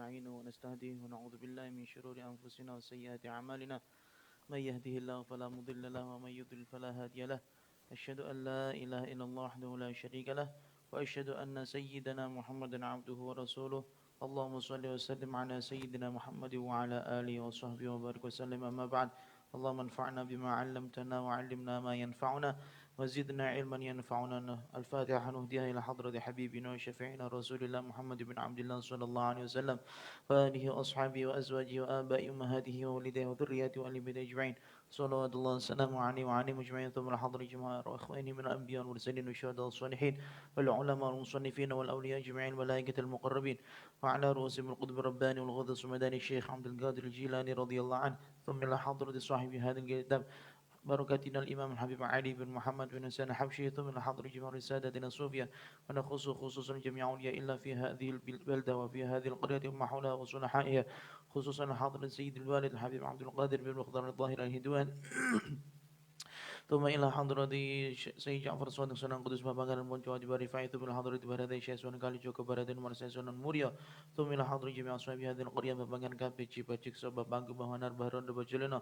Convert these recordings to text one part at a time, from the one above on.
ونستعينه ونستهديه ونعوذ بالله من شرور أنفسنا وسيئات أعمالنا من يهده الله فلا مضل له ومن يضلل فلا هادي له أشهد أن لا إله إلا الله وحده لا شريك له وأشهد أن سيدنا محمدا عبده ورسوله اللهم صل وسلم على سيدنا محمد وعلى آله وصحبه وبارك وسلم أما بعد اللهم انفعنا بما علمتنا وعلمنا ما ينفعنا وزدنا علما ينفعنا. الفاتحة نهديها إلى حضرة حبيبنا وشفيعنا رسول الله محمد بن عبد الله صلى الله عليه وسلم وآله وأصحابه وأزواجه وآبائه أمهاته وولده وذرياته وآل بيته أجمعين صلوات الله وسلامه عليه وعليهم أجمعين. ثم حضر جماعة وإخوانه من الأنبياء والمرسلين والشهداء والصالحين والعلماء والمصنفين والأولياء أجمعين الملائكة المقربين وعلى رؤوسهم القطب الرباني والغوث السمداني الشيخ عبد القادر الجيلاني رضي الله عنه. ثم إلى حضرة صاحب هذا الكتاب بركاتنا الإمام الحبيب علي بن محمد بن حسين الحبشي. ثم إلى حضرة جمهور سادتنا الصوفية ونخص خصوصا جميع أولياء إلا في هذه البلدة وفي هذه القرية وما حولها وصلحائها، خصوصا حضرة سيد الوالد الحبيب عبد القادر بن مختار الظاهر الهدوان. ثم إلى حضرة سيد جعفر الصادق سنان قدس بابا المنجوة برفاعي. ثم إلى حضرة بردي شيخ سنان كالي جوك بردي مرسي سنان موريا. ثم إلى حضرة جميع أصحاب هذه القرية بابا كابي جيبا جيكسو بابا بهانار بهران دبجلنا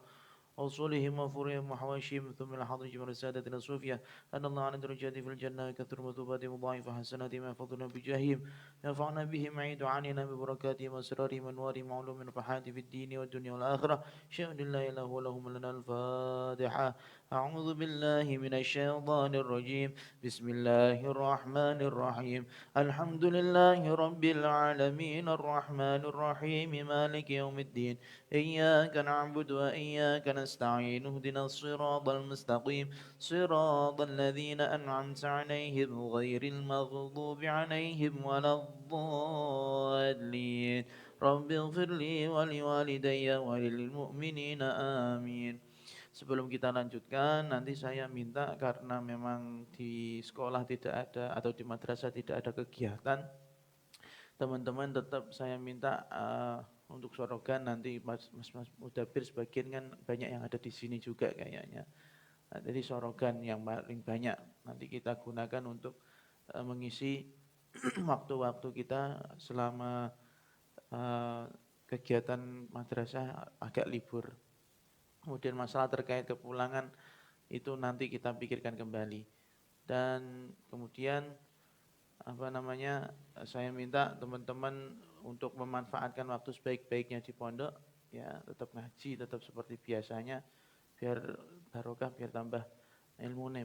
أصولهم وفروعهم وحواشيهم. ثم إلى حضرة جميع رسالتنا الصوفية أن الله عن درجات في الجنة يكثر مثوبات مضاعف حسناتهم يحفظنا بجاههم ينفعنا بهم عيد عننا ببركاتهم وأسرارهم وأنوارهم وعلوم الفحات في الدين والدنيا والآخرة. شأن الله له ولهم لنا الفاتحة. أعوذ بالله من الشيطان الرجيم. بسم الله الرحمن الرحيم. الحمد لله رب العالمين الرحمن الرحيم مالك يوم الدين إياك نعبد وإياك نستعين اهدنا الصراط المستقيم صراط الذين أنعمت عليهم غير المغضوب عليهم ولا الضالين رب اغفر لي ولوالدي وللمؤمنين آمين. Sebelum kita lanjutkan, nanti saya minta karena memang di sekolah tidak ada atau di madrasah tidak ada kegiatan, teman-teman tetap saya minta untuk sorogan nanti Mas Mudabir sebagian kan banyak yang ada di sini juga kayaknya. Nah, jadi sorogan yang paling banyak nanti kita gunakan untuk mengisi waktu-waktu kita selama kegiatan madrasah agak libur. Kemudian masalah terkait kepulangan itu nanti kita pikirkan kembali. Dan kemudian saya minta teman-teman untuk memanfaatkan waktu sebaik-baiknya di pondok, ya tetap ngaji, tetap seperti biasanya, biar barokah, biar tambah ilmune,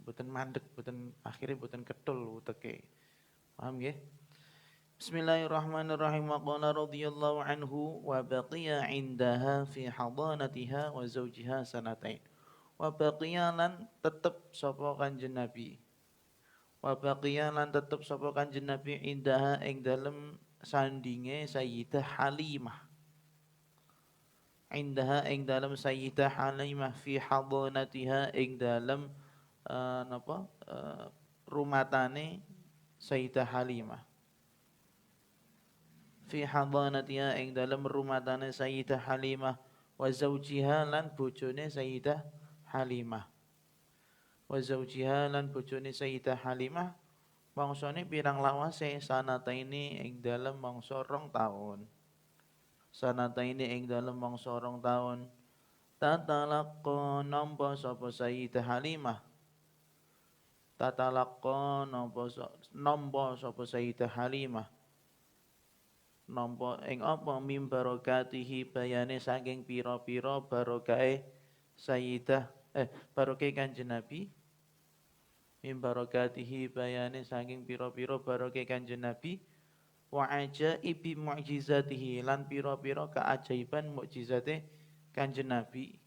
boten mandek, boten akhirnya boten ketul uteke. Paham ya? Bismillahirrahmanirrahim. Wa qala radhiyallahu anhu wa baqiya indaha fi hadanatiha wa zawjiha sanatain. Wa baqiya lan tetep sapa Kanjeng Nabi. Wa baqiya lan tetep sapa Kanjeng Nabi indaha ing dalem sandinge Sayyidah Halimah. Indaha ing dalem Sayyidah Halimah fi hadanatiha ing dalem rumatane Sayyidah Halimah. Fi hadanatiha ing dalem rumatane Sayyidah Halimah wa zawjiha lan bojone Sayyidah Halimah. Wa zawjiha lan bojone Sayyidah Halimah mangsane pirang lawase sanataini ing dalem mangsa 2 taun. Sanataini ing dalem mangsa 2 taun. Tatalaqqa nampa sapa Sayyidah Halimah. Tatalaqqa nampa sapa Sayyidah Halimah. Nampa ing apa mim barokatihi bayane saking pira-pira barokahe Sayyidah barokahe Kanjeng Nabi. Mim barokatihi bayane saking pira-pira barokahe Kanjeng Nabi. Wa ajaibi mu'jizatihi lan pira-pira keajaiban mukjizate Kanjeng Nabi.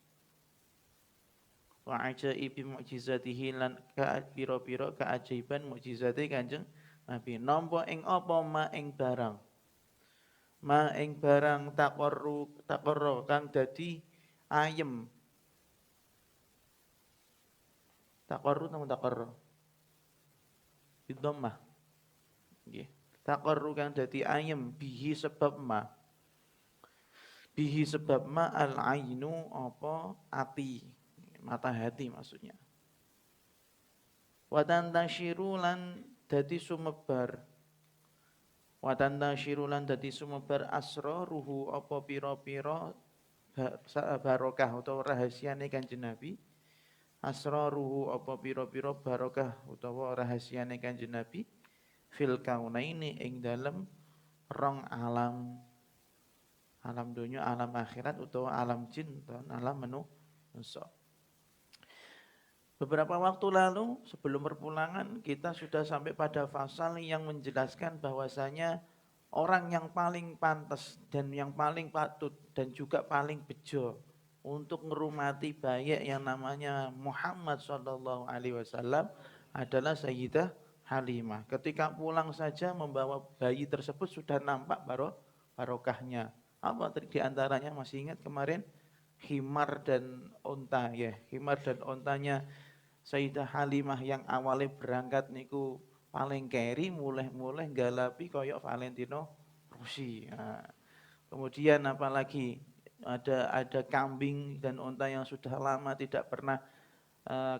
Wa ajaibi mu'jizatihi lan pira-pira keajaiban mukjizate Kanjeng Nabi. Nampa ing apa ma ing barang. Ma ing barang takorro kang dadi ayem. Takorru nang takorro. Bidhammah. Nggih. Takorru kang dadi ayem bihi sebab ma. Bihi sebab ma al-ainu apa ati. Mata hati maksudnya. Wa tantashiru lan dadi sumebar. Wa tantashiru lan dadi sumebar asraruhu apa pira-pira barokah utawa rahasiane Kanjeng Nabi. Asraruhu apa pira-pira barokah utawa rahasiane Kanjeng Nabi fil kaunaini ing dalem rong alam. Alam dunya, alam akhirat utawa alam jin utawa alam manusa. Beberapa waktu lalu sebelum perpulangan kita sudah sampai pada pasal yang menjelaskan bahwasanya orang yang paling pantas dan yang paling patut dan juga paling bejo untuk ngerumati bayi yang namanya Muhammad Shallallahu Alaihi Wasallam adalah Sayyidah Halimah. Ketika pulang saja membawa bayi tersebut sudah nampak barokahnya. Apa di antaranya masih ingat kemarin? Himar dan onta ya, himar dan ontanya Sayyidah Halimah yang awalnya berangkat niku paling keri mulai galapi koyok Valentino Rossi. Nah, kemudian apalagi ada kambing dan onta yang sudah lama tidak pernah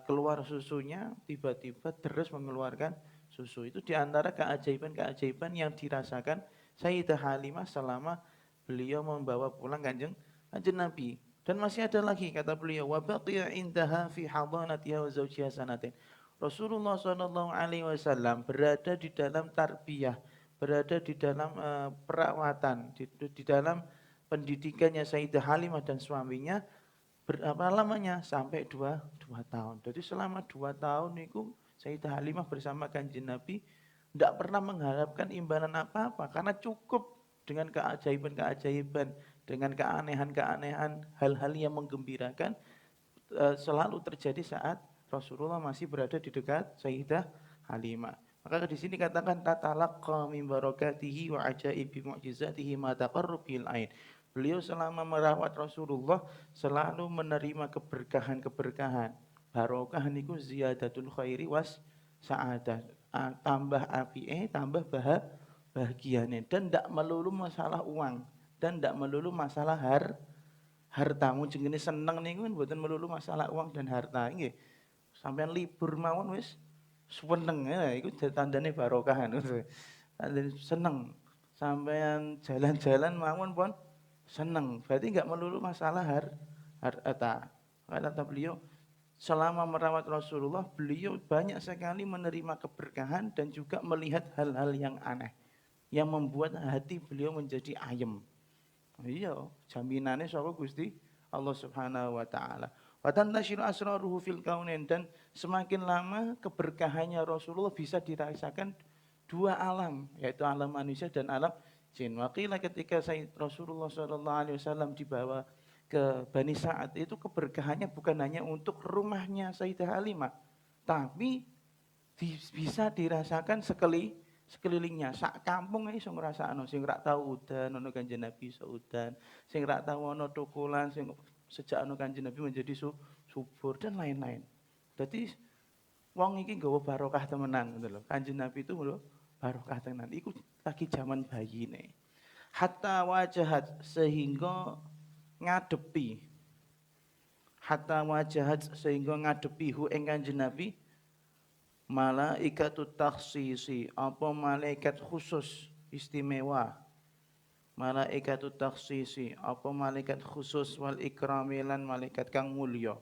keluar susunya, tiba-tiba terus mengeluarkan susu. Itu diantara keajaiban-keajaiban yang dirasakan Sayyidah Halimah selama beliau membawa pulang kanjeng Nabi. Dan masih ada lagi kata beliau, wa baqiya indaha fi hadanatiha wa zawjiha sanatin. Rasulullah sallallahu alaihi wasallam berada di dalam tarbiyah, berada di dalam perawatan, di dalam pendidikannya Sayyidah Halimah dan suaminya berapa lamanya? Sampai dua tahun. Jadi selama 2 tahun itu Sayyidah Halimah bersama Kanjeng Nabi tidak pernah mengharapkan imbalan apa-apa karena cukup dengan keajaiban-keajaiban, dengan keanehan-keanehan, hal-hal yang menggembirakan selalu terjadi saat Rasulullah masih berada di dekat Sayyidah Halimah. Maka di sini katakan tatalaqqa min barakatihi wa ajaibi mu'jizatihi ma taqarrub bil ain. Beliau selama merawat Rasulullah selalu menerima keberkahan-keberkahan. Barokah niku ziyadatul khairi was sa'adah. Tambah apike, tambah bahagiane dan tidak melulu masalah uang dan tidak melulu masalah hartamu jenenge seneng niku mboten melulu masalah uang dan harta nggih. Sampeyan libur mawon wis seneng ya iku tandane barokah seneng. Sampeyan jalan-jalan mawon pun seneng. Berarti enggak melulu masalah harta. Kata beliau selama merawat Rasulullah beliau banyak sekali menerima keberkahan dan juga melihat hal-hal yang aneh yang membuat hati beliau menjadi ayem. Iya, jaminannya sapa Gusti Allah Subhanahu wa taala. Wa tantashiru asraruhu fil kaunin dan semakin lama keberkahannya Rasulullah bisa dirasakan dua alam, yaitu alam manusia dan alam jin. Wakilah ketika Rasulullah sallallahu alaihi wasallam dibawa ke Bani Sa'ad itu keberkahannya bukan hanya untuk rumahnya Sayyidah Halimah, tapi bisa dirasakan sekelilingnya, sak kampung iso ngrasakno, sing ora tau udan ono Kanjeng Nabi iso udan, sing ora tau ono tukulan, sing sejak ono Kanjeng Nabi menjadi subur dan lain-lain. Dadi wong iki nggawa barokah temenan ngono lho. Kanjeng Nabi itu lho barokah tenan. Iku lagi zaman bayine. Hatta wajahat sehingga ngadepi. Hatta wajahat sehingga ngadepi hu ing Kanjeng Nabi malaikatut takhsisi apa malaikat khusus istimewa, malaikatut takhsisi apa malaikat khusus wal ikramilan malaikat kang mulya,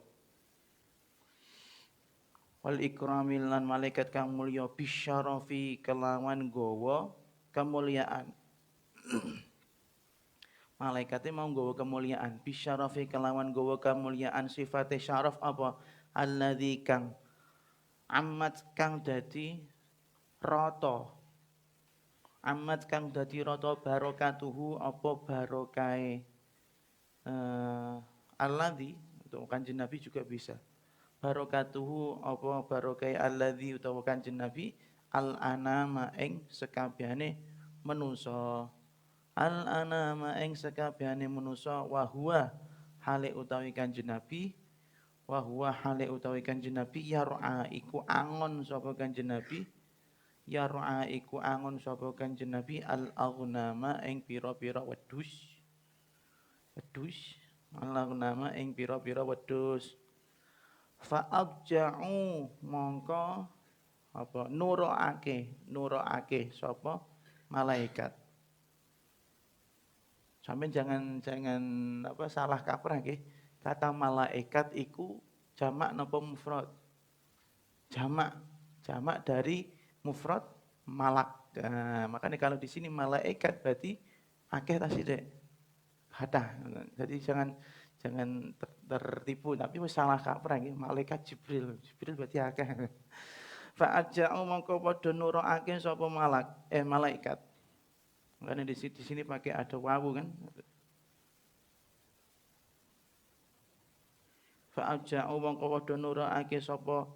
wal ikramilan malaikat kang mulya bisyarafi kelawan gawa kemuliaan. Malaikate mau gawa kemuliaan bisyarafi kelawan gawa kemuliaan sifate syaraf apa alladzi kang amat kang dadi rata, amat kang dadi rata barokatuhu apa barokahe alladzi untuk Kanjeng Nabi juga bisa barokatuhu apa barokahe alladzi utawa Kanjeng Nabi al anama ing sekabehane manusa, al anama ing sekabehane manusa wa huwa hale utawi Kanjeng Nabi wa huwa hale utawi Kanjeng Nabi yar'a iku angon sapa Kanjeng Nabi, yar'a iku angon sapa Kanjeng Nabi al aghnama ing pira-pira wedhus al aghnama ing pira-pira wedhus fa abja'u mongko apa nuroake sapa malaikat. Sampai jangan salah kaprah nggih. Kata malaikat iku jamak napa mufrad? Jamak dari mufrad malak. Nah, makanya kalau di sini malaikat berarti akeh ta sithik. Hadah. Jadi jangan tertipu, tapi wis salah kaprah nggih. Malaikat Jibril. Jibril berarti akeh. Fa aja'u mongko padha nuroake sapa malaikat. Makanya di sini pakai ada wawu kan. Fa aja'u mongko padha nuroake sapa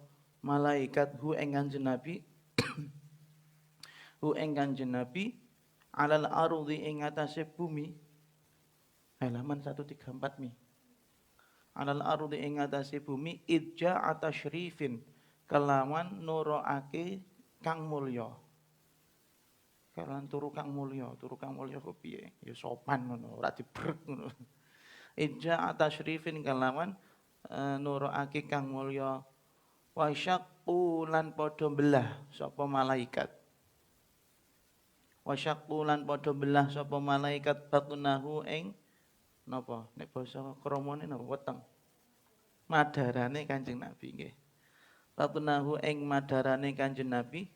malaikat hu ing Kanjeng Nabi hu ing Kanjeng Nabi alal ardi ing atase bumi halaman 134 mi alal ardi ing atase bumi idja atasyrifin kelawan nuroake kang mulya kelawan turu kang mulya kok piye ya sopan ngono ora dibrek ngono idja atasyrifin kelawan nuroake kang mulya wa syaqqu lan padha belah sapa malaikat wa syaqqu lan padha belah sapa malaikat batnahu ing napa nek basa kramane napa weteng madarane Kanjeng Nabi nggih batnahu ing madarane Kanjeng Nabi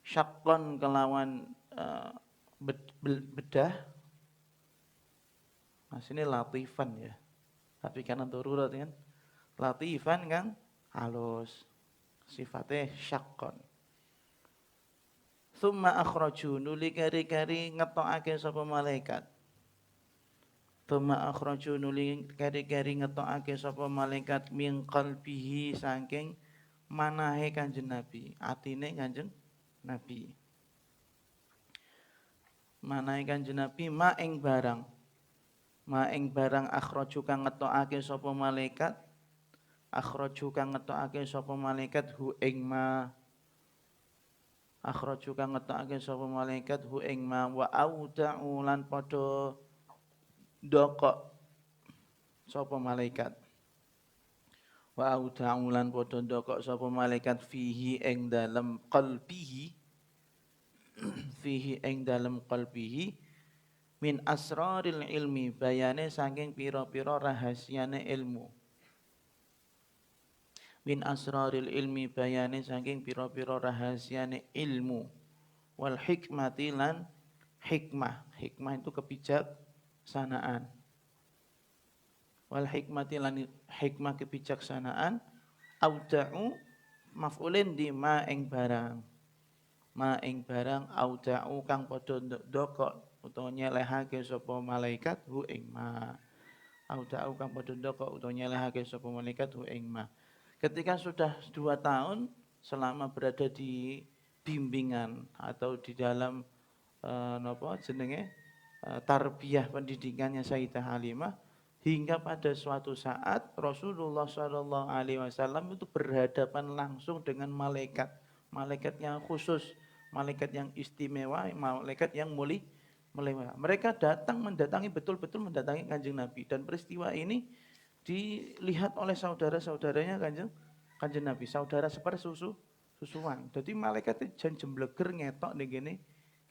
syaqqan kelawan bedah asline latifan ya tapi kan darurat kan latifan kan halus sifatnya syaqqan summa akhraju nuli kari-kari ngetokake sapa malaikat summa akhraju nuli kari-kari ngetokake sapa malaikat min qalbihi saking manahe Kanjeng Nabi atine Kanjeng Nabi manahe Kanjeng Nabi ma ing barang akhraju kang ngetokake sapa malaikat akhraju kang ngetokake sapa malaikat hu ing ma akhraju kang ngetokake sapa malaikat hu ing ma wa auda'u lan padha ndokok sapa malaikat wa auda'u lan padha ndokok sapa malaikat fihi ing dalem qalbihi fihi ing dalem qalbihi min asraril ilmi bayane saking pira-pira rahasiane ilmu min asraril ilmi bayane saking pira-pira rahasiane ilmu wal hikmati lan hikmah itu kebijaksanaan wal hikmati lan hikmah kebijaksanaan auda'u maf'ulin di ma ing barang auda'u kang padha ndokok utawa nyelehake sapa malaikat hu ing ma auda'u kang padha ndokok utawa nyelehake sapa malaikat hu ing ma. Ketika sudah 2 tahun selama berada di bimbingan atau di dalam tarbiyah pendidikannya Sayyidah Halimah hingga pada suatu saat Rasulullah SAW itu berhadapan langsung dengan malaikat yang khusus, malaikat yang istimewa, malaikat yang mulia. Mereka mendatangi betul-betul mendatangi Kanjeng Nabi dan peristiwa ini dilihat oleh saudara-saudaranya Kanjeng Nabi, saudara sepersusuan. Jadi malaikat itu jan jembleger ngetok ning kene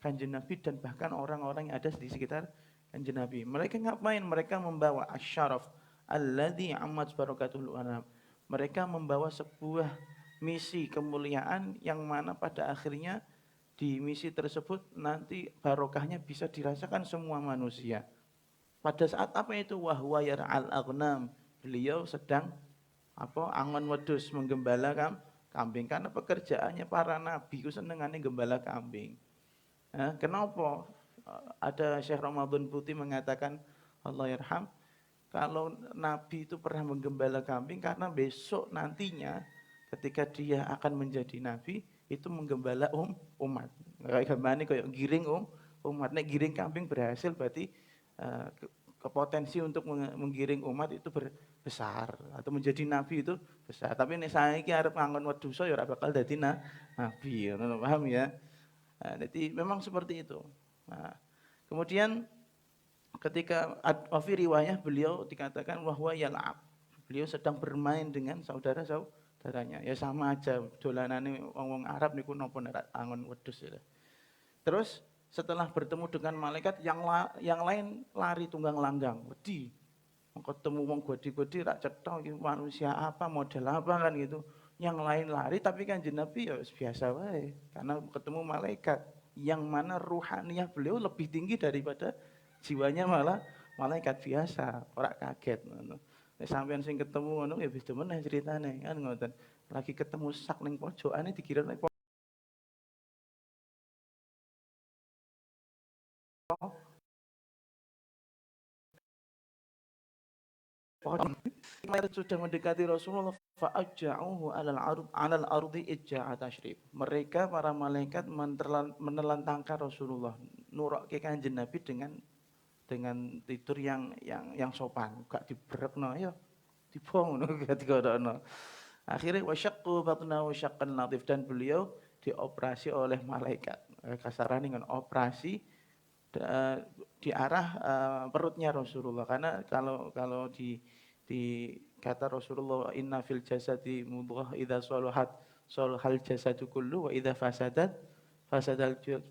Kanjeng Nabi dan bahkan orang-orang yang ada di sekitar Kanjeng Nabi. Mereka ngapain? Mereka membawa asyaraf alladzi ammat barakatul anam. Mereka membawa sebuah misi kemuliaan yang mana pada akhirnya di misi tersebut nanti barokahnya bisa dirasakan semua manusia. Pada saat apa itu wahwa yar'al aghnam, beliau sedang angon wedhus menggembala kambing karena pekerjaannya para nabi itu senengannya gembala kambing. Kenapa? Ada Syekh Ramadan Putih mengatakan Allah yarham kalau nabi itu pernah menggembala kambing karena besok nantinya ketika dia akan menjadi nabi itu menggembala umat. Kayak gimana kayak giring umat nek giring kambing berhasil berarti kepotensi untuk menggiring umat itu besar atau menjadi nabi itu besar. Tapi nek saiki arep ngangon wedhus ya ora bakal dadi nabi, ngono paham ya. Nah, jadi memang seperti itu. Nah, kemudian ketika fi riwayah beliau dikatakan wahwa yal'ab. Beliau sedang bermain dengan saudara darahnya. Ya sama aja dolanane wong-wong Arab niku napa nek angon wedhus ya. Terus setelah bertemu dengan malaikat yang lain lari tunggang langgang, wedi. Ketemu wong gede-gede rak cetha iki manusia apa, model apa kan gitu. Yang lain lari tapi Kanjeng Nabi ya biasa wae karena ketemu malaikat yang mana ruhaniyah beliau lebih tinggi daripada jiwanya malah malaikat biasa, ora kaget ngono. Nek sampean sing ketemu ngono ya beda meneh ceritane kan ngoten. Lagi ketemu sak ning pojokane dikira ning pohon. Sudah mendekati Rasulullah fa'ajja'uhu 'alal ardi ijja'a tashrif. Mereka para malaikat menelantangkan Rasulullah, nurokke Kanjeng Nabi dengan tidur yang sopan, gak diberekno ya dibong ngono gak digodokno. Akhirnya wasyaqqu batnahu syaqqan latif dan beliau dioperasi oleh malaikat. Kasarannya dengan operasi di arah perutnya Rasulullah karena kalau di kata Rasulullah inna fil jasadi mudghah idza salahat salahal jasadu kullu wa idza fasadal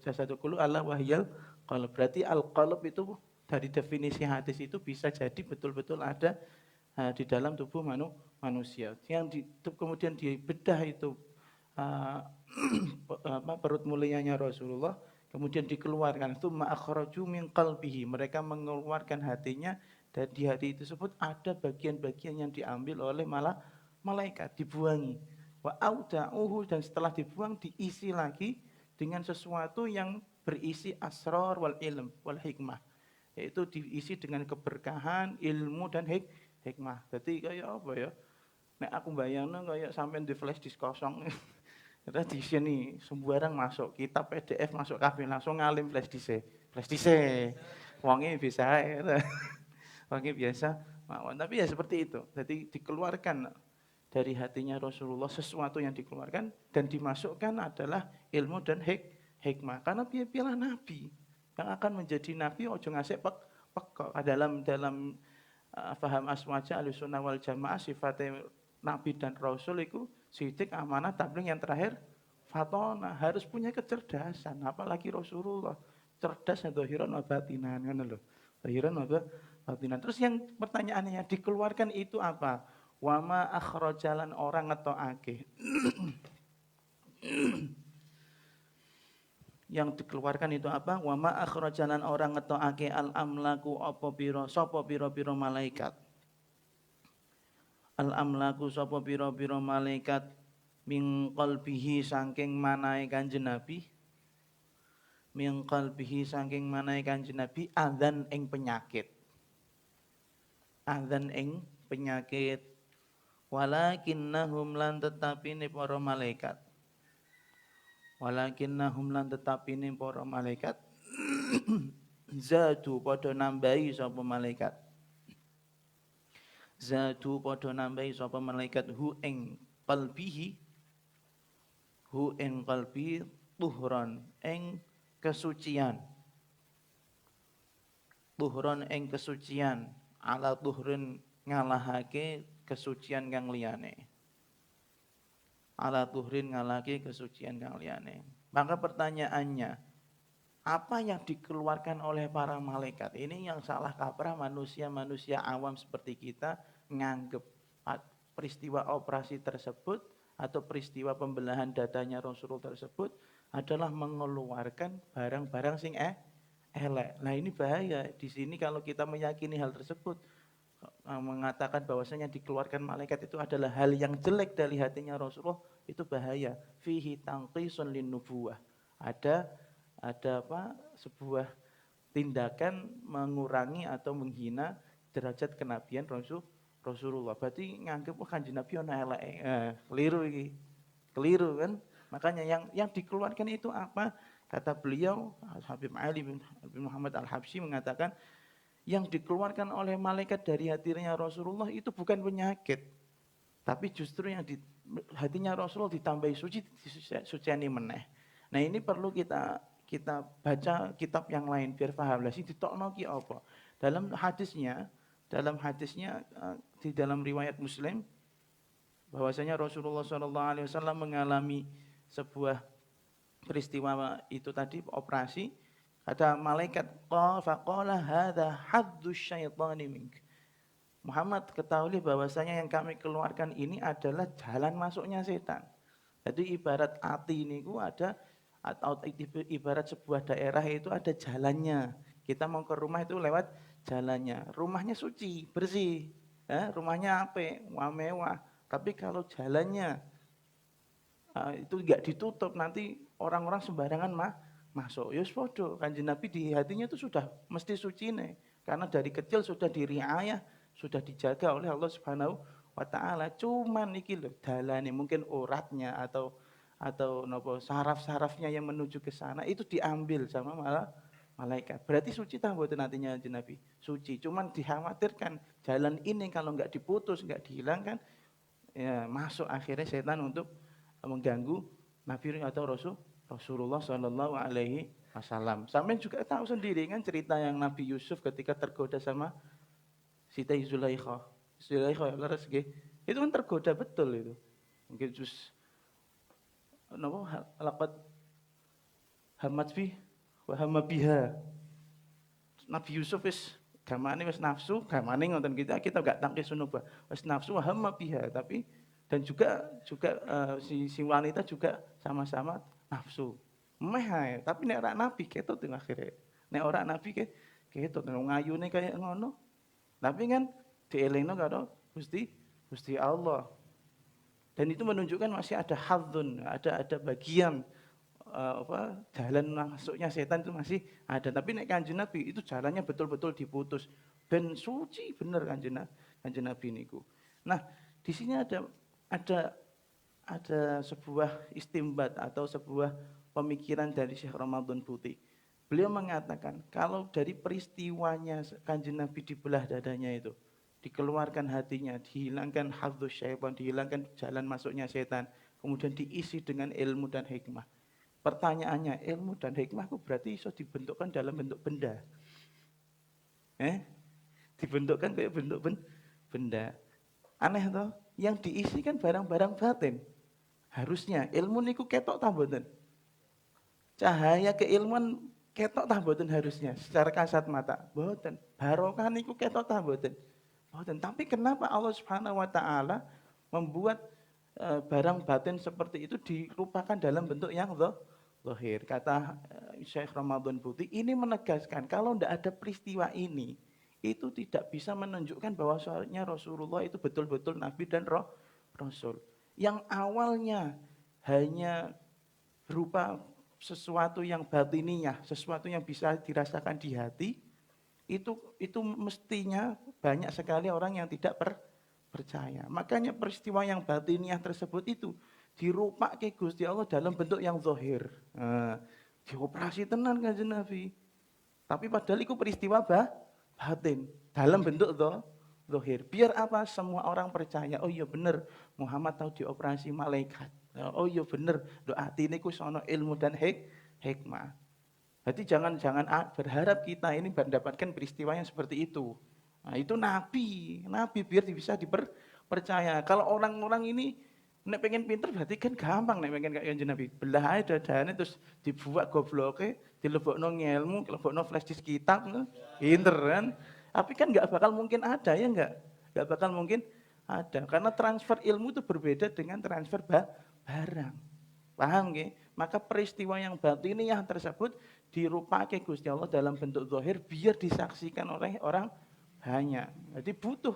jasadu kullu ala wahyal qalb. Berarti al qalb itu dari definisi hadis itu bisa jadi betul-betul ada di dalam tubuh manusia. Kemudian dibedah itu uh, perut mulianya Rasulullah, kemudian dikeluarkan. Tsumma akhraju min qalbihi. Mereka mengeluarkan hatinya dan di hati tersebut ada bagian-bagian yang diambil oleh malaikat, dibuangi. Wa auda'uhu dan setelah dibuang diisi lagi dengan sesuatu yang berisi asrar wal ilm wal hikmah. Yaitu diisi dengan keberkahan, ilmu dan hikmah. Jadi kayak apa ya? Nek aku bayangno kayak sampean di flash disk kosong. Kita di sini sembarang masuk, kitab PDF masuk kabeh langsung ngalim flash disk. Flash disk. Wonge bisa ae. Wonge biasa mawon. Tapi ya seperti itu. Jadi dikeluarkan dari hatinya Rasulullah sesuatu yang dikeluarkan dan dimasukkan adalah ilmu dan hikmah. Karena piye-piyelah nabi yang akan menjadi nabi ojo ngasih pekok dalam faham aswaja Ahlussunnah wal Jamaah sifatnya nabi dan rasul itu sidik amanah tabligh yang terakhir fatona harus punya kecerdasan apalagi Rasulullah cerdas zahiran wa batinan ngono lho zahiran wa batinan. Terus yang pertanyaannya dikeluarkan itu apa? Wama akhrajalan orang ngetokake yang dikeluarkan itu apa? Wama akhrajalan orang ngetokake al amlaku apa pira sapa pira-pira malaikat. Al amlaku sapa pira-pira malaikat min qalbihi saking manahe Kanjeng Nabi. Min qalbihi saking manahe Kanjeng Nabi adzan ing penyakit. Adzan ing penyakit. Walakinnahum lan tetapine para malaikat. Walakinnahum lan tetapine para malaikat zadu padha nambahi sapa malaikat. Zadu padha nambahi sapa malaikat hu ing qalbihi tuhron ing kesucian. Tuhron ing kesucian ala tuhrin ngalahake kesucian kang liyane. Ala tuhrin ngalahake kesucian kang liyane. Maka pertanyaannya, apa yang dikeluarkan oleh para malaikat? Ini yang salah kaprah manusia-manusia awam seperti kita nganggep peristiwa operasi tersebut atau peristiwa pembelahan dadanya Rasulullah tersebut adalah mengeluarkan barang-barang sing elek. Nah ini bahaya. Di sini kalau kita meyakini hal tersebut, mengatakan bahwasanya dikeluarkan malaikat itu adalah hal yang jelek dari hatinya Rasulullah, itu bahaya. Fihi tanqisun lin nubuwah. Ada sebuah tindakan mengurangi atau menghina derajat kenabian Rasulullah. Berarti nganggep Kanjeng Nabi ana eleke. Keliru iki. Keliru kan? Makanya yang dikeluarkan itu apa? Kata beliau Habib Ali bin Muhammad Al-Habsyi mengatakan yang dikeluarkan oleh malaikat dari hatinya Rasulullah itu bukan penyakit. Tapi justru yang di hatinya Rasulullah ditambahi suciani meneh. Nah, ini perlu kita baca kitab yang lain biar paham. Lah sing ditokno ki apa? Dalam hadisnya di dalam riwayat Muslim bahwasanya Rasulullah SAW mengalami sebuah peristiwa itu tadi, operasi. Kata malaikat, faqala hadza haddus syaitani mink. Muhammad, ketahui bahwasanya yang kami keluarkan ini adalah jalan masuknya setan. Jadi ibarat hati ini ada, atau ibarat sebuah daerah itu ada jalannya. Kita mau ke rumah itu lewat jalannya. Rumahnya suci, bersih, rumahnya apik, mewah. Tapi kalau jalannya itu enggak ditutup, nanti orang-orang sembarangan masuk. Yus podo, Kanjeng Nabi di hatinya itu sudah mesti suci nih. Karena dari kecil sudah diriayah, sudah dijaga oleh Allah Subhanahu wa taala. Cuman iki lho dalane, mungkin uratnya atau nopo saraf-sarafnya yang menuju ke sana itu diambil sama malaikat. Berarti suci tak mboten nantinya Kanjeng Nabi? Suci. Cuman dikhawatirkan jalan ini kalau enggak diputus, enggak dihilangkan, ya masuk akhirnya setan untuk mengganggu Nabi atau Rasulullah Shallallahu Alaihi Wasallam. Sampai juga tahu sendiri kan cerita yang Nabi Yusuf ketika tergoda sama Siti Zulaikha. Zulaikha leres nggih. Itu kan tergoda betul itu. Mungkin jus napa laqad hamat bi wa hamma biha. Nabi Yusuf wis gamane wis nafsu, gamane ngoten kita enggak tangkis sunubah. Wis nafsu wa hamma biha, tapi dan juga si wanita juga sama-sama nafsu. Meh tapi nek ora nabi ketut teng akhire. Nek ora nabi ketut ngayune kaya ngono. Tapi kan dielingno karo Gusti Allah. Dan itu menunjukkan masih ada hadzun, ada bagian jalan masuknya setan itu masih ada. Tapi nek Kanjeng Nabi itu jalannya betul-betul diputus. Ben suci bener Kanjeng Nabi niku. Nah, di sini ada sebuah istimbat atau sebuah pemikiran dari Syekh Ramadan Putih. Beliau mengatakan kalau dari peristiwanya Kanjeng Nabi dibelah dadanya itu, dikeluarkan hatinya, dihilangkan hadzuz syaitan, dihilangkan jalan masuknya setan, kemudian diisi dengan ilmu dan hikmah. Pertanyaannya, ilmu dan hikmah itu berarti bisa dibentukkan dalam bentuk benda. Dibentukkan kayak bentuk benda. Aneh toh? Yang diisi kan barang-barang batin. Harusnya ilmu niku ketok ta mboten? Cahaya keilmuan ketok ta mboten harusnya secara kasat mata? Mboten. Barokah niku ketok ta mboten? Mboten. Tapi kenapa Allah Subhanahu wa taala membuat barang batin seperti itu dirupakan dalam bentuk yang zahir? Kata Syekh Ramadan Putih, ini menegaskan kalau tidak ada peristiwa ini, itu tidak bisa menunjukkan bahwasanya Rasulullah itu betul-betul Nabi dan Rasul. Yang awalnya hanya berupa sesuatu yang batiniah, sesuatu yang bisa dirasakan di hati, itu mestinya banyak sekali orang yang tidak percaya. Makanya peristiwa yang batiniah tersebut itu dirupake Gusti Allah dalam bentuk yang zahir. Dioperasi tenan Kanjeng Nabi. Tapi padahal itu peristiwa batin dalam bentuk zahir. Biar apa? Semua orang percaya. Oh iya benar, Muhammad tahu dioperasi malaikat. Oh iya benar, doa ini ku sono ilmu dan hikmah. Jadi jangan berharap kita ini mendapatkan peristiwa yang seperti itu. Nah, itu nabi biar bisa dipercaya. Kalau orang-orang ini nek pengen pinter berarti kan gampang nek pengen kayak Kanjeng Nabi. Belah ae dadane terus dibuat gobloke, dilebokno ngelmu, dilebokno flash disk kitab, pinter kan. Tapi kan enggak bakal mungkin ada ya enggak? Enggak bakal mungkin ada karena transfer ilmu itu berbeda dengan transfer barang. Paham nggih? Maka peristiwa yang batiniah tersebut dirupake Gusti Allah dalam bentuk zahir biar disaksikan oleh orang banyak. Jadi butuh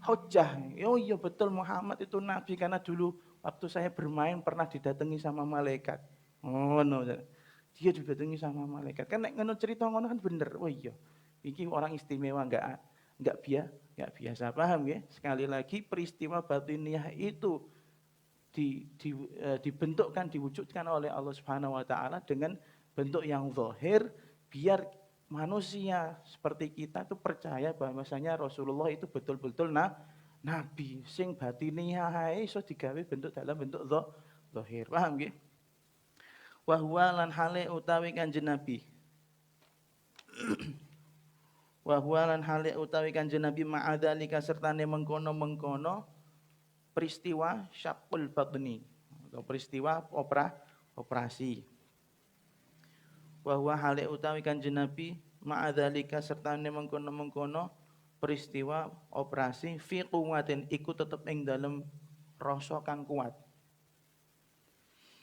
hujjah. Oh iya betul Muhammad itu nabi karena dulu waktu saya bermain pernah didatangi sama malaikat. Oh no. Dia didatangi sama malaikat. Kan nek ngono cerita ngono kan bener. Oh iya. Iki orang istimewa enggak biasa. Paham ya? Sekali lagi peristiwa batiniah itu dibentukkan, diwujudkan oleh Allah Subhanahu wa taala dengan bentuk yang zahir biar manusia seperti kita tuh percaya bahwasanya Rasulullah itu betul-betul nabi sing batiniah iso digawe bentuk dalam bentuk zahir. Paham nggih? Wa huwa lan hale utawi Kanjeng Nabi. Wa huwa lan hale utawi Kanjeng Nabi ma'adzalika sertane mengkono-mengkono peristiwa syaqqul batni atau peristiwa operasi. Wa huwa hale utawi Kanjeng Nabi ma'adzalika sertane mengkono-mengkono peristiwa operasi fi quwwatin iku tetep ing dalem rasa kang kuat.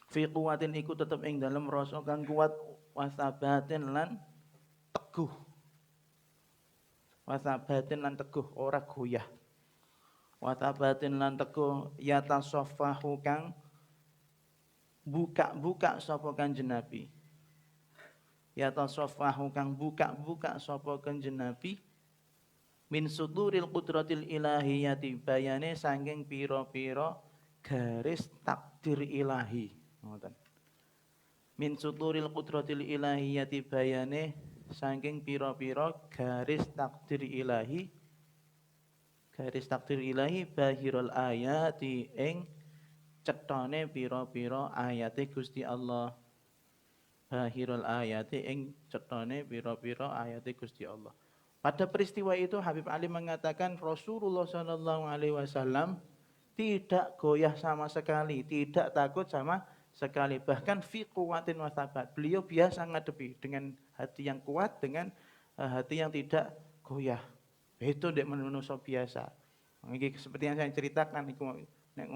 Fi quwwatin iku tetep ing dalem rasa kang kuat wasabatin lan teguh. Wasabatin lan teguh ora goyah. Wasabatin lan teguh yatasaffahu kang buka-buka sapa Kanjeng Nabi. Yatasaffahu kang buka-buka sapa Kanjeng Nabi min suduril qudratil ilahiyati bayane saking pira-pira garis takdir ilahi. Ngoten. Min suduril qudratil ilahiyati bayane saking pira-pira garis takdir ilahi. Garis takdir ilahi bahirul ayati ing cetone pira-pira ayate Gusti Allah. Bahirul ayati ing cetone pira-pira ayate Gusti Allah. Pada peristiwa itu Habib Ali mengatakan Rasulullah SAW tidak goyah sama sekali, tidak takut sama sekali. Bahkan fi quwwatin wa tsabat. Beliau biasa ngadepi dengan hati yang kuat, dengan hati yang tidak goyah. Itu ndek manusia biasa. Iki seperti yang saya ceritakan iku nek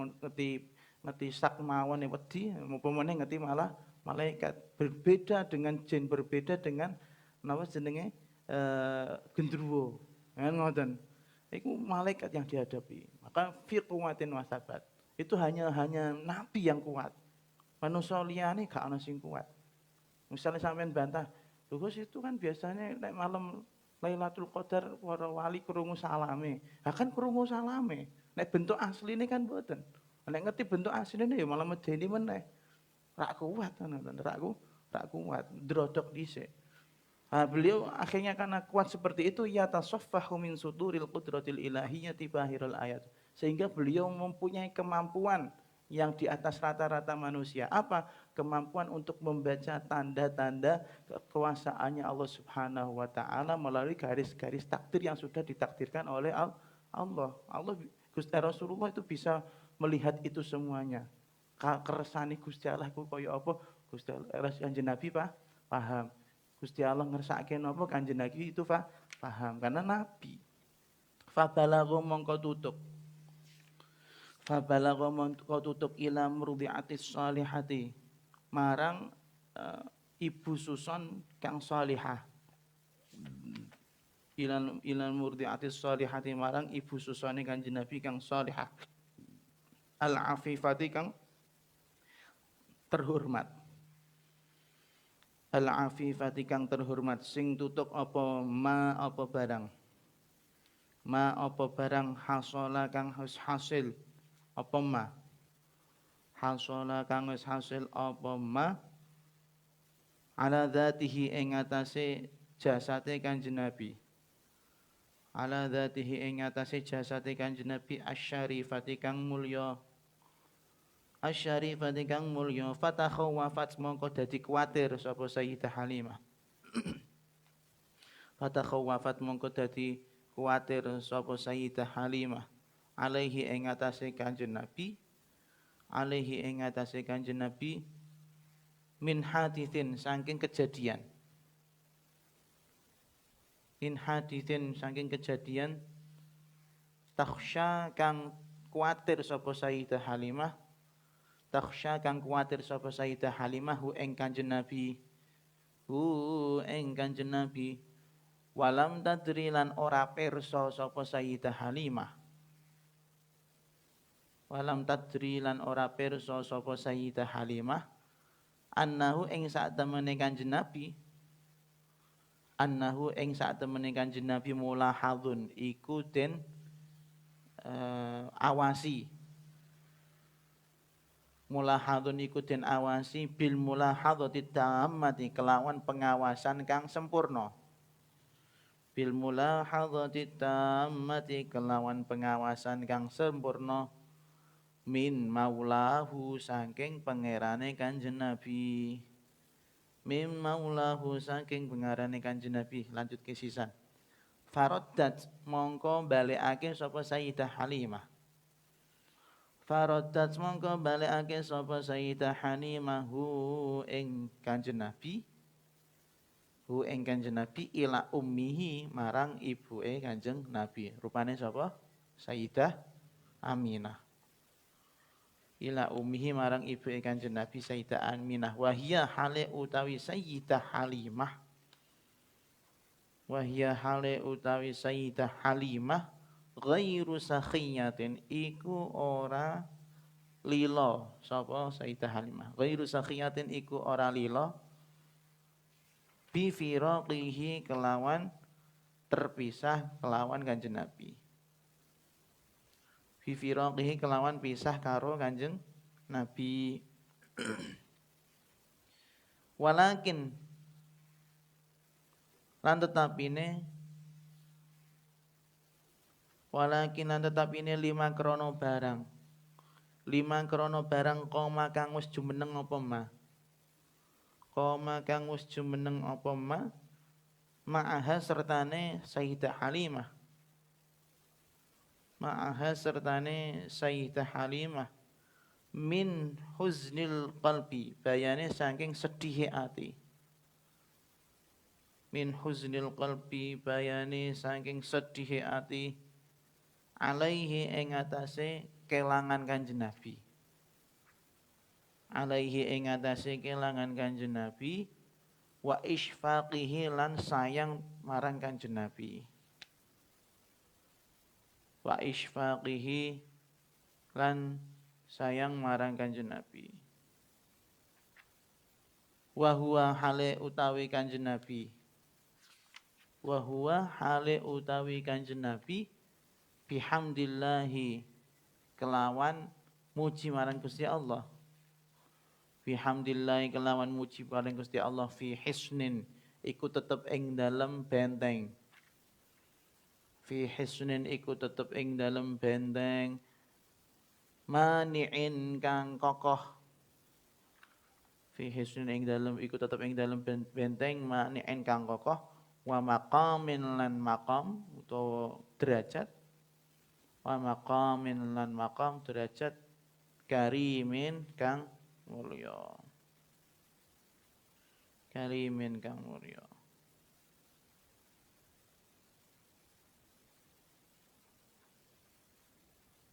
ngerti sak mawon wedi, upamane ngerti malah malaikat. Berbeda dengan jin, berbeda dengan napa jenenge gendruwo. Ngoten. Iku malaikat yang dihadapi. Maka fi quwwatin wa tsabat. Itu hanya nabi yang kuat. Manusia liyane gak ana sing kuat. Misalnya sampean bantah, lho Gus itu kan biasanya nek malam Lailatul Qadar para wali krungu salame. Lah kan krungu salame. Nek bentuk asline kan mboten. Nek ngerti bentuk asline ya malah medeni meneh. Rak kuat ngoten, rak kuat, drodok dhisik. Beliau akhirnya karena kuat seperti itu ya tasaffahu min suduril qudratil ilahiyyati bahirul ayat. Sehingga beliau mempunyai kemampuan yang di atas rata-rata manusia. Apa? Kemampuan untuk membaca tanda-tanda kekuasaannya Allah Subhanahu wa taala melalui garis-garis takdir yang sudah ditakdirkan oleh Allah. Gusti Rasulullah itu bisa melihat itu semuanya. Keresane Gusti Allah ku kaya apa? Gusti Allah Kanjeng Nabi paham. Gusti Allah ngersake napa Kanjeng Nabi itu paham karena nabi. Fabalagha mongko tutup. Fabalagha mongko tutup ila murdiatis salihati. Marang ibu susun kang salihah. Ilan murdiatis salihati marang ibu susane Kanjeng Nabi kang salihah. Al-afifati kang terhormat. Al-afifati kang terhormat sing tutuk apa barang. Ma apa barang hasala kang hasil apa ma. Hasala kang hasil apa ma ala dzatihi ing atase jasate Kanjeng Nabi. Ala dzatihi ing atase jasate Kanjeng Nabi asyarifati kang mulya. Asyarifati kang mulya fatakhawafat mongko dadi kuwatir sapa Sayyidah Halimah. Fatakhawafat mongko dadi kuwatir sapa Sayyidah Halimah alaihi ing atase Kanjeng Nabi. Alaihi ing atase Kanjeng Nabi min haditsin saking kejadian. In haditsin saking kejadian takhsya kang kuwatir sapa Sayyidah Halimah. Takhsya kang kuwatir sapa Sayyidah Halimah hu ing Kanjeng Nabi. Hu ing Kanjeng Nabi. Walam tadri lan ora pirsa sapa Sayyidah Halimah. Walam tadri lan ora pirsa sapa Sayyidah Halimah. Annahu ing sak temene Kanjeng Nabi. Annahu ing sak temene Kanjeng Nabi mulahadzun iku den awasi. Mulahadzun iku den awasi bil mulahadzati tammati kelawan pengawasan kang sempurna. Bil mulahadzati tammati kelawan pengawasan kang sempurna min maulahu saking pangerane Kanjeng Nabi. Min maulahu saking pangerane Kanjeng Nabi. Lanjut ke sisan. Faraddat mongko balekake sapa Sayyidah Halimah. Faraddat mongko balekake sapa Sayyidah Halimah ing Kanjeng Nabi ing Kanjeng Nabi ila ummihi marang ibuke Kanjeng Nabi. Rupane sapa? Sayyidah Aminah. Ila ummihi marang ibuke Kanjeng Nabi Sayyidah Aminah. Wahia hale utawi Sayyidah Halimah. Wahia hale utawi Sayyidah Halimah ghairu sakhiyatin iku ora lila. Sapa Sayyidah Halimah? Ghairu sakhiyatin iku ora lila bi firaqihi kelawan terpisah kelawan Kanjeng Nabi. Bi firaqihi kelawan pisah karo Kanjeng Nabi. Walakin lan tetapine lima krono barang. Lima krono barang koma kang wis jumeneng apa ma? Koma kang wis jumeneng apa ma? Ma'aha sertane Sayyidah Halimah. Ma'aha sertane Sayyidah Halimah. Min huznil qalbi. Bayane saking sedih ati. Min huznil qalbi. Bayane saking sedih ati. Alaihi ing atase kelangan Kanjeng Nabi. Alaihi ing atase kelangan Kanjeng Nabi. Wa isfaqihi lan sayang marang Kanjeng Nabi. Wa isfaqihi lan sayang marang Kanjeng Nabi. Wa huwa hale utawi Kanjeng Nabi. Wa huwa hale utawi Kanjeng Nabi bihamdillahi kelawan muji marang Gusti Allah. Bihamdillahi kelawan muji marang Gusti Allah fi hisnin iku tetep ing dalem benteng. Fi hisnin iku tetep ing dalem benteng mani'in kang kokoh. Fi hisnin ing dalem iku tetep ing dalem benteng mani'in kang kokoh wa maqamin lan maqam utawa derajat wa maqamin lan maqam derajat karimin kang mulya. Karimin kang mulya.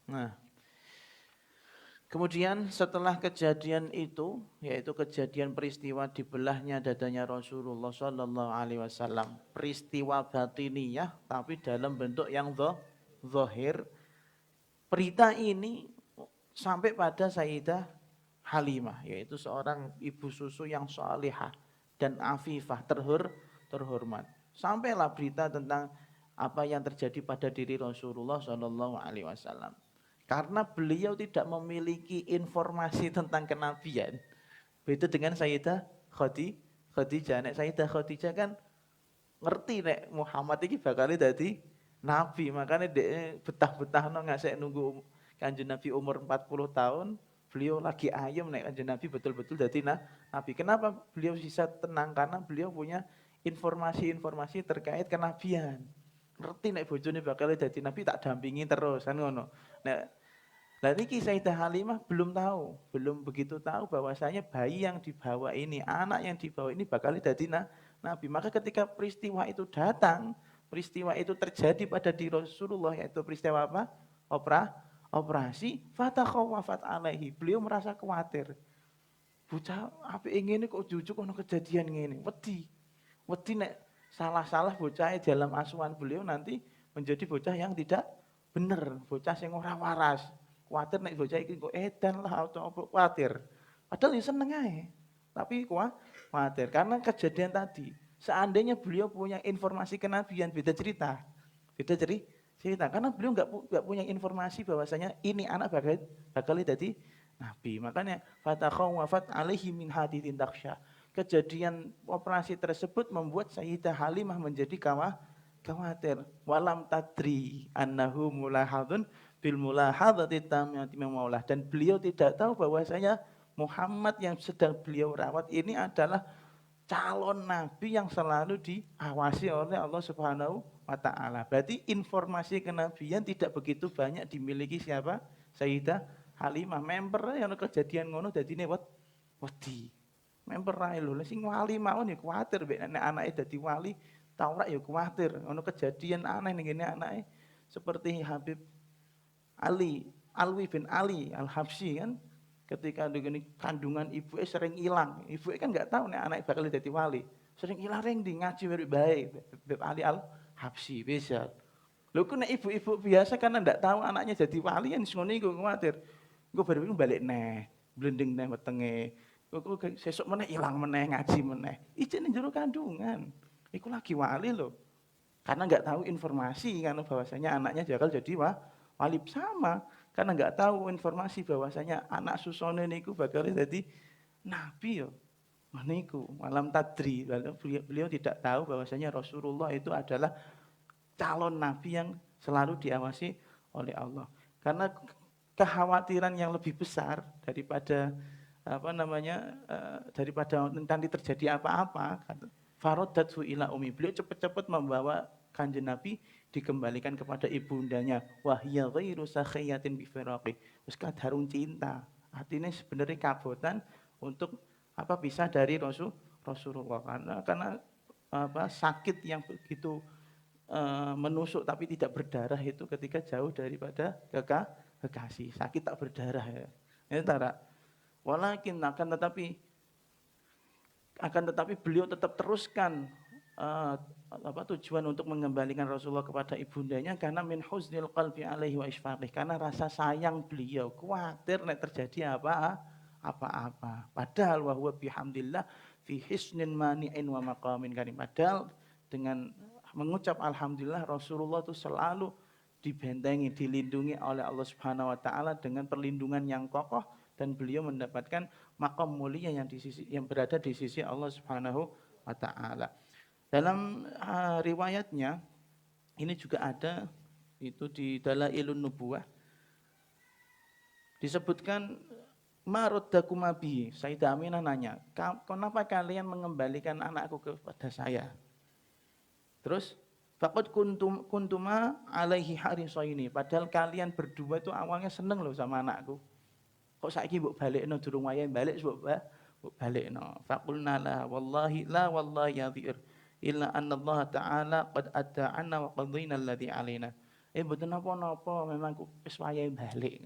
Nah, kemudian setelah kejadian itu, yaitu kejadian peristiwa dibelahnya dadanya Rasulullah Sallallahu Alaihi Wasallam, peristiwa batiniyah, tapi dalam bentuk yang zahir. Berita ini sampai pada Sayyidah Halimah, yaitu seorang ibu susu yang salihah dan afifah, terhormat. Sampailah berita tentang apa yang terjadi pada diri Rasulullah Sallallahu Alaihi Wasallam. Karena beliau tidak memiliki informasi tentang kenabian. Beda dengan Sayyidah Khadijah. Nek Sayyidah Khadijah kan ngerti nek Muhammad ini bakal dadi nabi. Makanya dia betah-betah ngasih nunggu Kanjeng Nabi umur 40 tahun. Beliau lagi ayem nek Kanjeng Nabi betul-betul dadi nabi. Kenapa beliau bisa tenang? Karena beliau punya informasi-informasi terkait kenabian. Ngerti nek bojone bakal dadi nabi tak dampingi terus kan ngono. Nah niki Sayyidah Halimah belum tahu, belum begitu tahu bahwasanya bayi yang dibawa ini, anak yang dibawa ini bakal dadi nabi. Maka ketika peristiwa itu datang, peristiwa itu terjadi pada diri Rasulullah, yaitu peristiwa apa? Operasi fatakhawafat alaihi. Beliau merasa khawatir. Bocah apike ngene kok jujuk ono kejadian ngene. Wedi nek salah-salah bocah dalam asuhan beliau nanti menjadi bocah yang tidak benar, bocah sing ora waras. Kuatir nek bocah iki kok edan lah atau apa kuatir. Padahal ya seneng ae. Tapi kuatir karena kejadian tadi. Seandainya beliau punya informasi kenabian beda cerita. Beda cerita karena beliau enggak punya informasi bahwasanya ini anak bakal jadi nabi. Makanya fatakhawafat alaihi min hadithin taksya. Kejadian operasi tersebut membuat Sayyidah Halimah menjadi khawatir. Walam tadri annahu mulahadun bil mulahadati tamati maulah. Dan beliau tidak tahu bahwasanya Muhammad yang sedang beliau rawat ini adalah calon nabi yang selalu diawasi oleh Allah Subhanahu wa taala. Berarti informasi kenabian tidak begitu banyak dimiliki siapa? Sayyidah Halimah memper ya ono kejadian ngono dadine wedi. Memper ae lho, sing wali mawon ya kuwatir nek anake dadi wali ta ora ya kuwatir. Ono kejadian aneh ning ngene anake seperti Habib Alwi bin Ali Al-Habsyi kan ketika dengan kandungan ibunya sering hilang. Ibunya kan nggak tahu nek anaknya bakal jadi wali. Sering hilang ring di ngaji baik. Habib Ali Al-Habsyi bisa. Lho ku nek ibu-ibu biasa karena ndak tahu anaknya jadi wali kan ngono iku kuwatir. Engko baru balik neh, blending neh wetenge. Kok sesuk meneh ilang meneh ngaji meneh. Ijene jero kandungan. Iku lagi wali lho. Karena nggak tahu informasi karena bahwasanya anaknya bakal jadi wali sama. Karena nggak tahu informasi bahwasanya anak susone niku bakal jadi nabi yo. Niku malam tadri. Beliau tidak tahu bahwasanya Rasulullah itu adalah calon nabi yang selalu diawasi oleh Allah. Karena kekhawatiran yang lebih besar daripada daripada nanti terjadi apa-apa, faradatu ila umi. Beliau cepat-cepat membawa Kanjeng Nabi dikembalikan kepada ibundanya. Wahya ghairu sakhiyatin bi firaqi. Wis kadharung cinta. Artinya sebenarnya kabotan untuk bisa dari Rasulullah karena sakit yang begitu menusuk tapi tidak berdarah itu ketika jauh daripada kekasih. Sakit tak berdarah ya. Ini tara. Walakin akan tetapi beliau tetap teruskan tujuan untuk mengembalikan Rasulullah kepada ibundanya karena min huznil qalbi alaihi wa isfaqih, karena rasa sayang beliau, khawatir nek terjadi apa-apa. Padahal wa huwa bihamdillah fi hisnin mani'in wa maqamin karim. Padahal dengan mengucap alhamdulillah Rasulullah itu selalu dibentengi, dilindungi oleh Allah Subhanahu wa taala dengan perlindungan yang kokoh dan beliau mendapatkan makam mulia yang berada di sisi Allah Subhanahu wa taala. Dalam riwayatnya ini juga ada itu di Dalailun Nubuwah disebutkan maraddakum bihi. Sayyidah Aminah nanya, "Kenapa kalian mengembalikan anakku kepada saya?" Terus faqad kuntuma alaihi harisaini. Padahal kalian berdua itu awalnya seneng loh sama anakku. Kok saiki mbok balekno durung wayahe balik mbok balekno. Faqulna la wallahi ya dhir. Illa anna Allah Ta'ala qad ada'ana wa qadhina alladhi alaina. Mboten napa-napa, memang wis wayahe balik.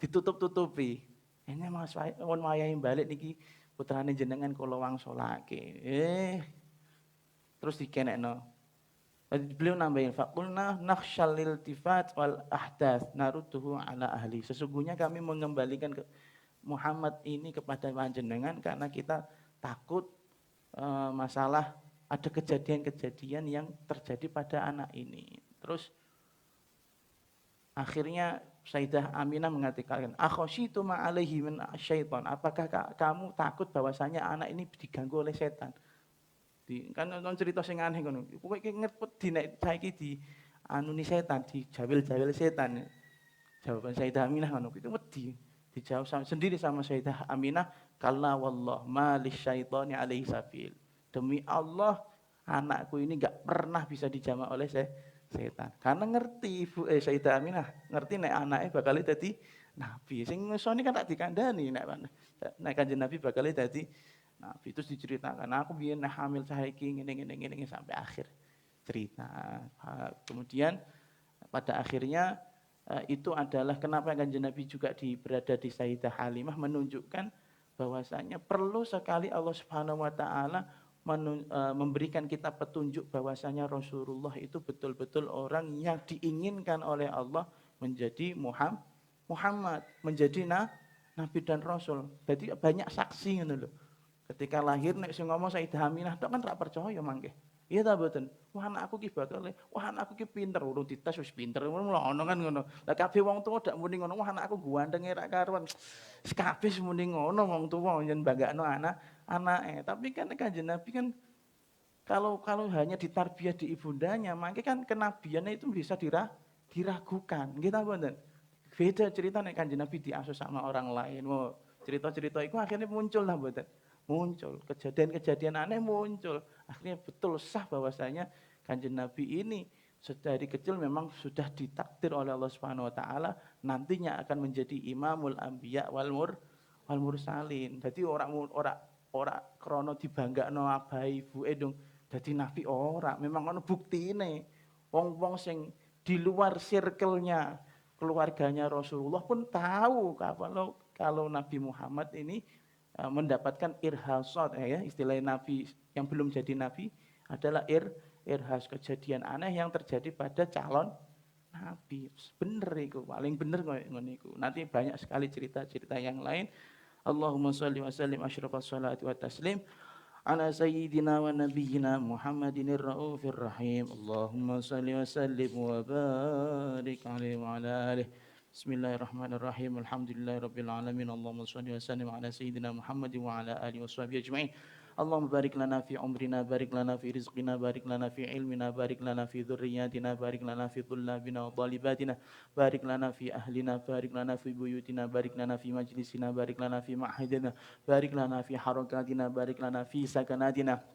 Ditutup-tutupi. Ini Mas wayahe balik niki putrane jenengan kula wangsulake. Terus dikenekno. Beliau nambahin faqulna nakhshal iltifat wal ahdath narudduhu ala ahli. Sesungguhnya kami mengembalikan Muhammad ini kepada panjenengan karena kita takut masalah ada kejadian-kejadian yang terjadi pada anak ini. Terus akhirnya Sayyidah Aminah mengatakan, "Akhasyitu ma alaihi min syaitan." Apakah kamu takut bahwasanya anak ini diganggu oleh setan? Kan nonton cerita sing aneh ngono. Kowe iki ngepet nek saiki di anuni setan, dijawil-jawil setan. Jawaban Sayyidah Aminah ngono. Itu wedi. Dijawab sendiri sama Sayyidah Aminah, "Kalla wallah ma lisyaitani alaihi sabil." Demi Allah, anakku ini enggak pernah bisa dijamah oleh setan. Karena ngerti Ibu Sayyidah Aminah, ngerti nek anake bakal dadi nabi. Sing ngesoni kan tak dikandani nek Kanjeng Nabi bakal dadi nabi. Terus diceritakan, aku biyen hamil saiki ngene sampai akhir cerita. Kemudian pada akhirnya itu adalah kenapa Kanjeng Nabi juga berada di Sayyidah Halimah, menunjukkan bahwasanya perlu sekali Allah Subhanahu wa taala memberikan kita petunjuk bahwasanya Rasulullah itu betul-betul orang yang diinginkan oleh Allah menjadi Muhammad, menjadi nabi dan rasul. Jadi banyak saksi ngono lho. Ketika lahir nek sing ngomong Sayyidah Aminah tok kan ra percaya mangke. Iya ta mboten? Wah anakku ki bakal, wah anakku ki pinter, urung dites wis pinter ngono kan ngono. Lah kabeh wong tuwa dak muni ngono, wah anakku gantenge ra karuan. Wis kabeh muni ngono wong tuwa yen banggakno anake. Tapi kan Kanjeng Nabi kan kalau hanya ditarbiyah di ibundanya, mangke kan kenabiannya itu bisa diragukan. Nggih ta mboten? Beda cerita nek Kanjeng Nabi diasuh sama orang lain. Wow, cerita-cerita itu akhirnya muncul lah mboten? Muncul, kejadian-kejadian aneh muncul. Akhirnya betul sah bahwasanya Kanjeng Nabi ini Sedari kecil memang sudah ditakdir oleh Allah Subhanahu wa taala nantinya akan menjadi imamul anbiya wal mursalin. Dadi ora krana dibanggakno abahe ibuke dong dadi nabi ora, memang ana buktine. Wong-wong sing di luar circle-nya keluarganya Rasulullah pun tahu kalau Nabi Muhammad ini mendapatkan irhasat ya, istilah nabi yang belum jadi nabi adalah irhas, kejadian aneh yang terjadi pada calon nabi. Bener itu, paling bener ngono iku. Nanti banyak sekali cerita-cerita yang lain. Allahumma shalli wa sallim asyrafas salati wa taslim ala sayyidina wa nabiyyina Muhammadinir raufir rahim. Allahumma shalli wa sallim wa barik alaihi wa ala alihi. Bismillahirrahmanirrahim. Alhamdulillahirabbil alamin. Allahumma shalli wa sallim ala sayyidina Muhammadin wa ala alihi washabihi ajmain. اللهم بارك لنا في عمرنا، بارك لنا في رزقنا، بارك لنا في علمنا، بارك لنا في ذرياتنا، بارك لنا في طلابنا وطالباتنا، بارك لنا في أهلنا، بارك لنا في بيوتنا، بارك لنا في مجلسنا، بارك لنا في معهدنا، بارك لنا في حركاتنا، بارك لنا في سكناتنا،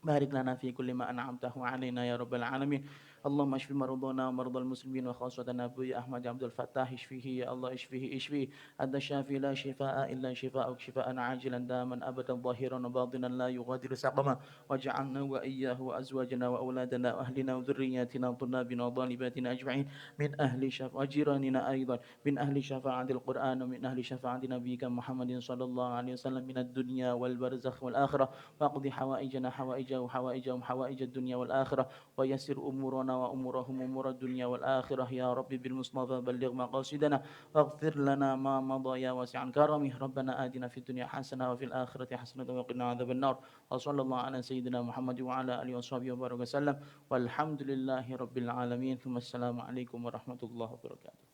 بارك لنا في كل ما أنعمته علينا يا رب العالمين. اللهم اشف مرضانا ومرضى المسلمين وخاصة أبوي أحمد عبد الفتاح، اشفيه يا الله، اشفيه أنت الشافي لا شفاء إلا شفاءك، شفاء عاجلا داما أبدا ظاهرا وباطنا لا يغادر سقما. واجعلنا وإياه وأزواجنا وأولادنا وأهلنا وذرياتنا وطلابنا وطالباتنا أجمعين من أهل شفاعة وجيراننا أيضا من أهل شفاعة القرآن ومن أهل شفاعة نبيك محمد صلى الله عليه وسلم من الدنيا والبرزخ والآخرة. واقض حوائجنا حوائج الدنيا والآخرة، ويسر أمورنا وأمورهم أمور الدنيا والآخرة يا رب بالمصطفى بلغ مقاصدنا، واغفر لنا ما مضى يا واسع كرمه. ربنا آتنا في الدنيا حسنة وفي الآخرة حسنة وقنا عذاب النار. وصلى الله على سيدنا محمد وعلى آله وصحبه وبارك وسلم، والحمد لله رب العالمين. ثم السلام عليكم ورحمة الله وبركاته.